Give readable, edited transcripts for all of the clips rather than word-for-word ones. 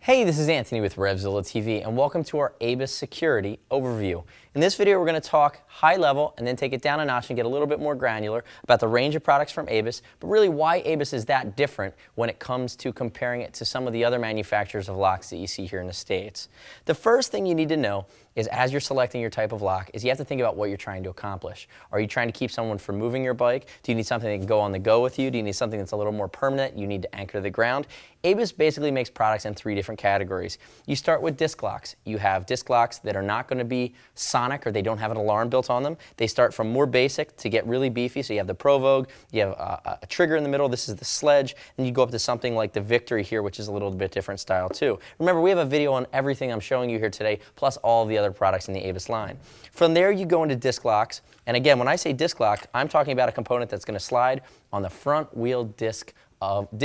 Hey, this is Anthony with RevZilla TV, and welcome to our ABIS Security Overview. In this video, we're going to talk high level and then take it down a notch and get a little bit more granular about the range of products from ABIS, but really why ABIS is that different when it comes to comparing it to some of the other manufacturers of locks that you see here in the States. The first thing you need to know is as you're selecting your type of lock is you have to think about what you're trying to accomplish. Are you trying to keep someone from moving your bike? Do you need something that can go on the go with you? Do you need something that's a little more permanent? You need to anchor to the ground? ABIS basically makes products in three different categories. You start with disc locks. You have disc locks that are not going to be sonic or they don't have an alarm built on them. They start from more basic to get really beefy. So you have the Provogue, you have a trigger in the middle, this is the Sledge, and you go up to something like the Victory here, which is a little bit different style too. Remember, we have a video on everything I'm showing you here today, plus all of the other products in the ABIS line. From there you go into disc locks, and again, when I say disc lock, I'm talking about a component that's going to slide on the front wheel disc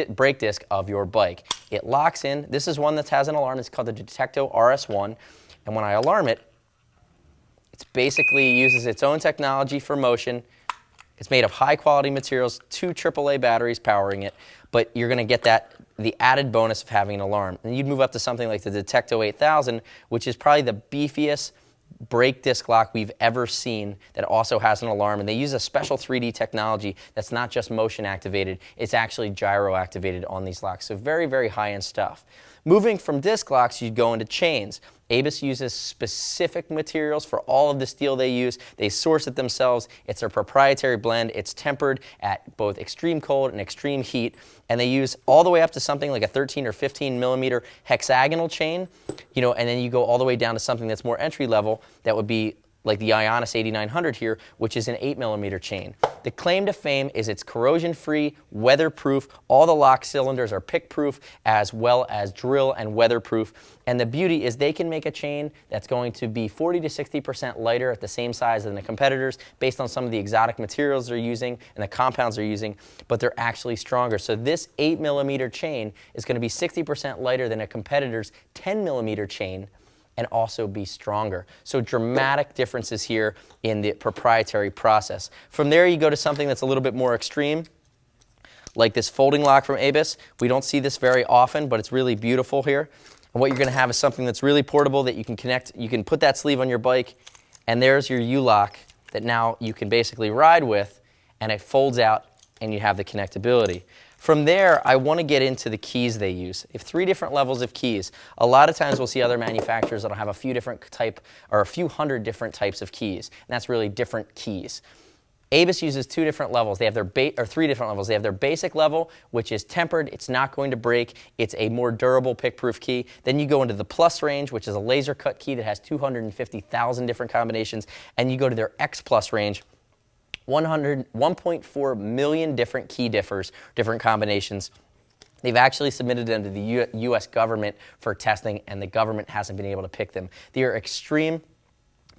brake disc of your bike. It locks in. This is one that has an alarm. It's called the Detecto RS1, and when I alarm it, it basically uses its own technology for motion. It's made of high quality materials, 2 AAA batteries powering it, but you're going to get the added bonus of having an alarm. And you'd move up to something like the Detecto 8000, which is probably the beefiest brake disc lock we've ever seen that also has an alarm, and they use a special 3D technology that's not just motion activated, it's actually gyro activated on these locks. So very, very high-end stuff. Moving from disc locks, you'd go into chains. ABIS uses specific materials for all of the steel they use. They source it themselves. It's a proprietary blend. It's tempered at both extreme cold and extreme heat. And they use all the way up to something like a 13 or 15 millimeter hexagonal chain, and then you go all the way down to something that's more entry level. That would be like the Ionis 8900 here, which is an 8 millimeter chain. The claim to fame is it's corrosion-free, weatherproof. All the lock cylinders are pick-proof as well as drill and weatherproof. And the beauty is they can make a chain that's going to be 40 to 60% lighter at the same size than the competitors based on some of the exotic materials they're using and the compounds they're using, but they're actually stronger. So this 8 millimeter chain is going to be 60% lighter than a competitor's 10 millimeter chain and also be stronger. So dramatic differences here in the proprietary process. From there you go to something that's a little bit more extreme, like this folding lock from ABIS. We don't see this very often, but it's really beautiful here. And what you're going to have is something that's really portable that you can connect. You can put that sleeve on your bike, and there's your U-lock that now you can basically ride with, and it folds out, and you have the connectability. From there, I want to get into the keys they use. They have 3 different levels of keys. A lot of times we'll see other manufacturers that'll have a few hundred different types of keys, and that's really different keys. ABIS uses 2 different levels. They have their 3 different levels. They have their basic level, which is tempered. It's not going to break. It's a more durable pick-proof key. Then you go into the Plus range, which is a laser cut key that has 250,000 different combinations, and you go to their X Plus range, 1.4 million different key different combinations. They've actually submitted them to the U.S. government for testing, and the government hasn't been able to pick them. They are extreme,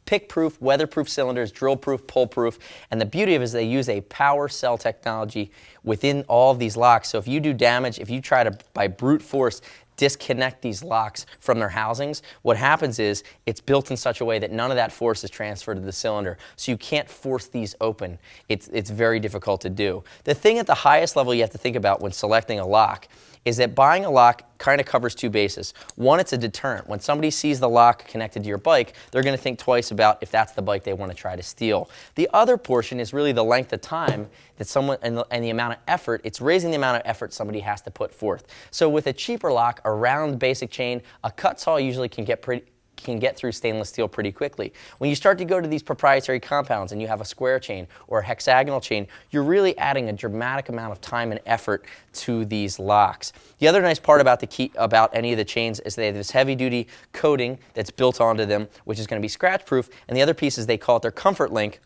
pick-proof, weatherproof cylinders, drill-proof, pull-proof, and the beauty of it is they use a power cell technology within all of these locks. So if you do damage, if you try to, by brute force, disconnect these locks from their housings, what happens is it's built in such a way that none of that force is transferred to the cylinder. So you can't force these open. It's very difficult to do. The thing at the highest level you have to think about when selecting a lock is that buying a lock kind of covers 2 bases. One, it's a deterrent. When somebody sees the lock connected to your bike, they're going to think twice about if that's the bike they want to try to steal. The other portion is really the length of time that someone and the amount of effort. It's raising the amount of effort somebody has to put forth. So with a cheaper lock, a round basic chain, a cut saw usually can get through stainless steel pretty quickly. When you start to go to these proprietary compounds and you have a square chain or a hexagonal chain, you're really adding a dramatic amount of time and effort to these locks. The other nice part about any of the chains is they have this heavy-duty coating that's built onto them, which is going to be scratch-proof, and the other piece is they call it their comfort link.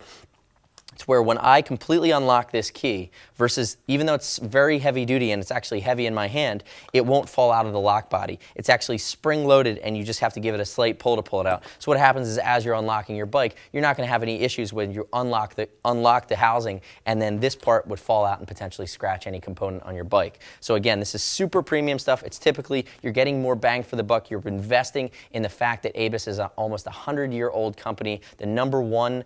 It's where when I completely unlock this key, versus even though it's very heavy duty and it's actually heavy in my hand, it won't fall out of the lock body. It's actually spring loaded and you just have to give it a slight pull to pull it out. So what happens is as you're unlocking your bike, you're not going to have any issues when you unlock the housing, and then this part would fall out and potentially scratch any component on your bike. So again, this is super premium stuff. It's typically, you're getting more bang for the buck. You're investing in the fact that ABIS is almost a 100-year-old company, the #1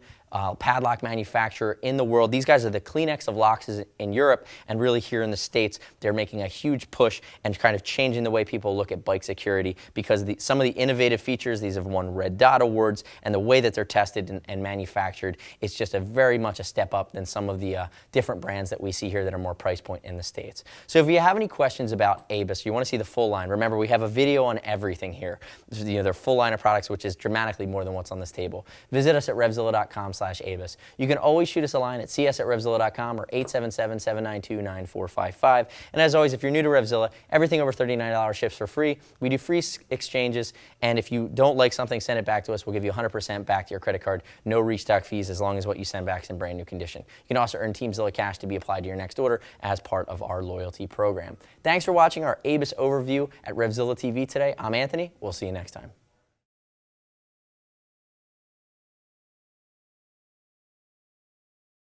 padlock manufacturer in the world. These guys are the Kleenex of locks in Europe, and really here in the States, they're making a huge push and kind of changing the way people look at bike security, because some of the innovative features, these have won Red Dot awards, and the way that they're tested and manufactured, it's just very much a step up than some of the different brands that we see here that are more price point in the States. So if you have any questions about ABUS, you want to see the full line, remember we have a video on everything here. Their full line of products, which is dramatically more than what's on this table. Visit us at RevZilla.com/ABUS. You can always shoot us a line at cs@RevZilla.com or 877-792-9455. And as always, if you're new to RevZilla, everything over $39 ships for free. We do free exchanges, and if you don't like something, send it back to us. We'll give you 100% back to your credit card. No restock fees as long as what you send back is in brand new condition. You can also earn TeamZilla cash to be applied to your next order as part of our loyalty program. Thanks for watching our ABUS overview at RevZilla TV today. I'm Anthony. We'll see you next time.